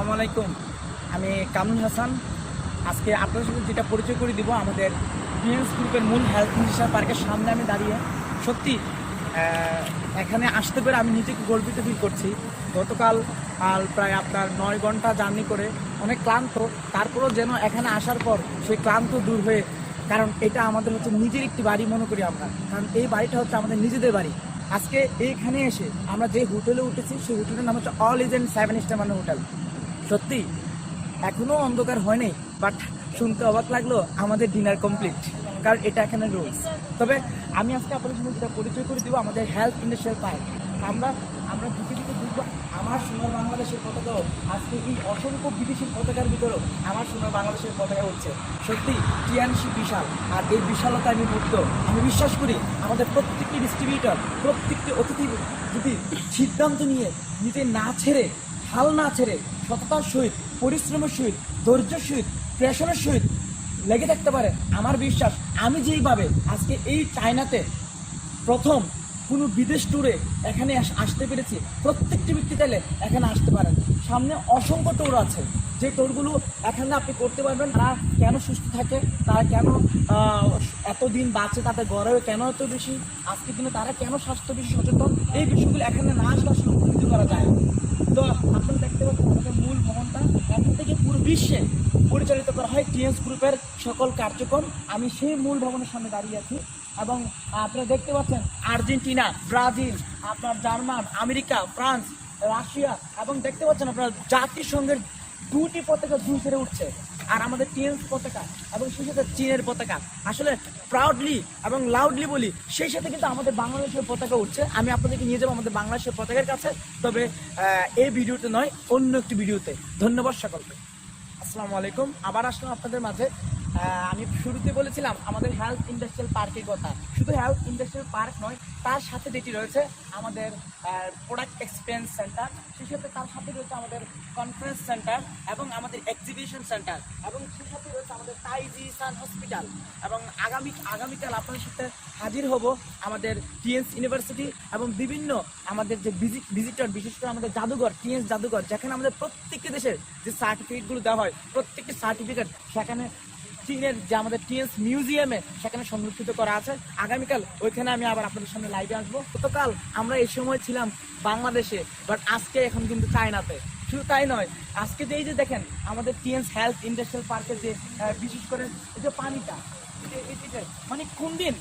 আসসালামু আলাইকুম, আমি কামরুল হাসান। আজকে আপনাদের সাথে যেটা পরিচয় করে দিব, আমাদের পিএস গ্রুপের মূল হেলথ মিশন পার্কের সামনে আমি দাঁড়িয়ে সত্যি এখানে আসতে পেরে আমি নিজেকে গর্বিত ফিল করছি। গতকাল প্রায় আপনার 9 ঘন্টা জার্নি করে অনেক ক্লান্ত, তারপরেও যেন এখানে আসার পর সেই ক্লান্ত দূর হয়ে, কারণ এটা আমাদের হচ্ছে নিজের একটি বাড়ি মনে করি আমরা, কারণ এই বাড়িটা হচ্ছে আমাদের নিজেদের বাড়ি। আজকে এইখানে এসে আমরা যে হোটেলে উঠেছি সেই হোটেলের নাম হচ্ছে অল ইজ এন্ড 7 স্টার মানে হোটেল। সত্যি এখনো অন্ধকার হয়নি, বাট শুনতে অবাক লাগলো আমাদের ডিনার কমপ্লিট, কারণ এটা এখানে রুলস। তবে আমি আজকে আপনাদের সঙ্গে যেটা পরিচয় করে দিব আমাদের হেলথ ইন্ডাস্ট্রিয়াল পার্ক। আমরা দিকে দিকে বুঝবো আমার সোনার বাংলাদেশের পতাকাও আজকে এই অসংখ্য বিদেশি পতাকার ভিতরেও আমার সোনার বাংলাদেশের পতাকা উঠছে। সত্যি টিএনসি বিশাল, আর এই বিশালতা আমি মুক্ত। আমি বিশ্বাস করি আমাদের প্রত্যেকটি ডিস্ট্রিবিউটর, প্রত্যেকটি অতিথি যদি সিদ্ধান্ত নিয়ে নিজে না ছেড়ে, হাল না ছেড়ে, সততার সহিত, পরিশ্রমের সহিত, ধৈর্যের সহিত, প্রেশনের সহিত লেগে থাকতে পারে, আমার বিশ্বাস আমি যেইভাবে আজকে এই চায়নাতে প্রথম কোনো বিদেশ ট্যুরে এখানে আসতে পেরেছি, প্রত্যেকটি ব্যক্তি চাইলে এখানে আসতে পারেন। সামনে অসংখ্য ট্যুর আছে, যে ট্যুরগুলো এখানে আপনি করতে পারবেন। তারা কেন সুস্থ থাকে, তারা কেন এতদিন বাঁচে, তাদের গড়েও কেন এত বেশি, আজকের দিনে তারা কেন স্বাস্থ্য বেশি সচেতন, এই বিষয়গুলো এখানে না আসলে আসলে উপলব্ধি করা যায়। তো আপনারা দেখতে পাচ্ছেন আমাদের মূল ভবনটা এখন থেকে পুরো বিশ্বে পরিচালিত করা হয় টিএস গ্রুপের সকল কার্যক্রম। আমি সেই মূল ভবনের সামনে দাঁড়িয়ে আছি, এবং আপনারা দেখতে পাচ্ছেন আর্জেন্টিনা, ব্রাজিল, আপনার জার্মান, আমেরিকা, ফ্রান্স, রাশিয়া, এবং দেখতে পাচ্ছেন আপনারা জাতিসংঘের 2টি পতাকা দুই ছেড়ে উঠছে, আর আমাদের টিএস পতাকা এবং সেই সাথে চীনের পতাকা। আসলে প্রাউডলি এবং লাউডলি বলি, সেই সাথে কিন্তু আমাদের বাংলাদেশের পতাকা উঠছে। আমি আপনাদেরকে নিয়ে যাবো আমাদের বাংলাদেশের পতাকার কাছে, তবে এই ভিডিওতে নয়, অন্য একটি ভিডিওতে। ধন্যবাদ সকলকে। আসসালামু আলাইকুম, আবার আসলাম আপনাদের মাঝে। আমি শুরুতে বলেছিলাম আমাদের হেলথ ইন্ডাস্ট্রিয়াল পার্কের কথা। শুধু হেলথ ইন্ডাস্ট্রিয়াল পার্ক নয়, তার সাথে যেটি রয়েছে আমাদের প্রোডাক্ট এক্সপেরিয়েন্স সেন্টার, সেই সাথে তার সাথে রয়েছে আমাদের কনফারেন্স সেন্টার এবং আমাদের এক্সিবিশন সেন্টার, এবং সেই সাথে রয়েছে আমাদের তাইজি সান হসপিটাল। এবং আগামীকাল আপনাদের সাথে হাজির হব আমাদের টিএনস ইউনিভার্সিটি এবং বিভিন্ন আমাদের যে ভিজিটর, বিশেষ করে আমাদের জাদুঘর, টিএনস জাদুঘর, যেখানে আমাদের প্রত্যেকটি দেশের যে সার্টিফিকেটগুলো দেওয়া হয়, প্রত্যেকটি সার্টিফিকেট সেখানে চীনের যে আমাদের টিএনস মিউজিয়ামে সেখানে সংরক্ষিত করা আছে। আগামীকাল ওইখানে আমি আবার আপনাদের সামনে লাইভে আসবো। গতকাল আমরা এই সময় ছিলাম বাংলাদেশে, বাট আজকে এখন কিন্তু চায়নাতে। শুধু তাই নয়, আজকে যে এই যে দেখেন আমাদের টিএনস হেলথ ইন্ডাস্ট্রিয়াল পার্কের যে বিশেষ করে এই যে পানিটা, মানে কোন দিন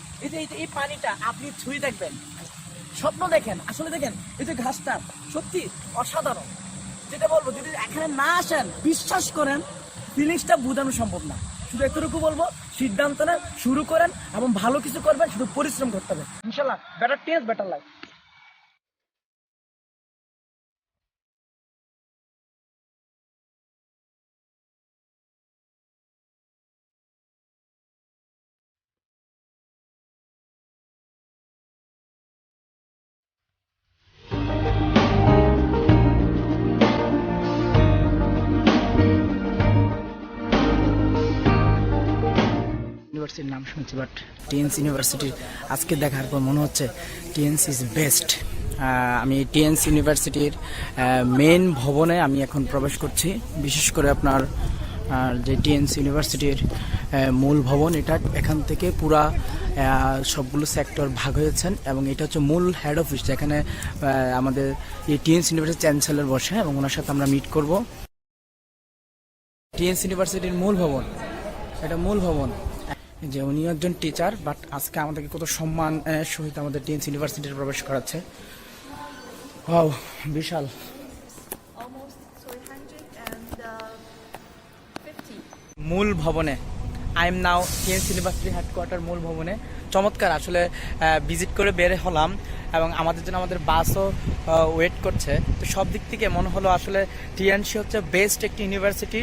এই পানিটা আপনি ছুঁয়ে দেখবেন, স্বপ্ন দেখেন, আসলে দেখেন এই যে ঘাসটা সত্যি অসাধারণ। যেটা বলবো, যদি এখানে না আসেন বিশ্বাস করেন ফিলিংসটা বোঝানো সম্ভব না। শুধু এতটুকু বলবো, সিদ্ধান্ত নেন, শুরু করেন এবং ভালো কিছু করবেন, শুধু পরিশ্রম করতে হবে। ইনশাল্লাহ বেটার টেস্ট, বেটার লাইফ। ইউনিভার্সিটির নাম শুনেছি, বাট টিএনস ইউনিভার্সিটির আজকে দেখার পর মনে হচ্ছে টিএনস ইজ বেস্ট। আমি টিএনস ইউনিভার্সিটির মেন ভবনে আমি এখন প্রবেশ করছি। বিশেষ করে আপনার যে টিএনস ইউনিভার্সিটির মূল ভবন, এটা এখান থেকে পুরা সবগুলো সেক্টর ভাগ হয়েছেন এবং এটা হচ্ছে মূল হেড অফিস, যেখানে আমাদের এই টিএনস ইউনিভার্সিটির চ্যান্সেলর বসে এবং ওনার সাথে আমরা মিট করব। টিএনস ইউনিভার্সিটির মূল ভবন, এটা মূল ভবন। যে উনি একজন টিচার, বাট আজকে আমাদেরকে কত সম্মান সহিত আমাদের টিএনস ইউনিভার্সিটিতে প্রবেশ করাচ্ছে। ওয়াও, বিশাল। মূল ভবনে I am now টিএনস university headquarter মূল ভবনে। চমৎকার, আসলে ভিজিট করে বের হলাম এবং আমাদের জন্য আমাদের বাসও ওয়েট করছে। তো সব দিক থেকে মনে হলো আসলে টিএনসি হচ্ছে বেস্ট একটি ইউনিভার্সিটি।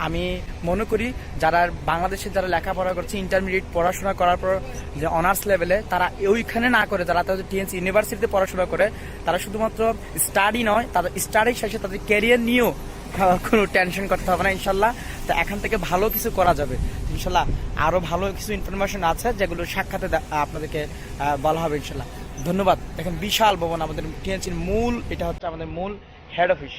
আমি মনে করি যারা বাংলাদেশে যারা লেখাপড়া করছে, ইন্টারমিডিয়েট পড়াশোনা করার পর যে অনার্স লেভেলে, তারা ওইখানে না করে যারা তাদের টিএনসি ইউনিভার্সিটিতে পড়াশোনা করে, তারা শুধুমাত্র স্টাডি নয়, তাদের স্টাডির শেষে তাদের ক্যারিয়ার নিয়েও কোনো টেনশন করতে হবে না ইনশাল্লাহ। তো এখান থেকে ভালো কিছু করা যাবে ইনশাল্লাহ। আরও ভালো কিছু ইনফরমেশন আছে যেগুলো সাক্ষাতে আপনাদেরকে বলা হবে ইনশাল্লাহ। ধন্যবাদ। দেখেন বিশাল ভবন আমাদের টিএনসির মূল, এটা হচ্ছে আমাদের মূল হেড অফিস।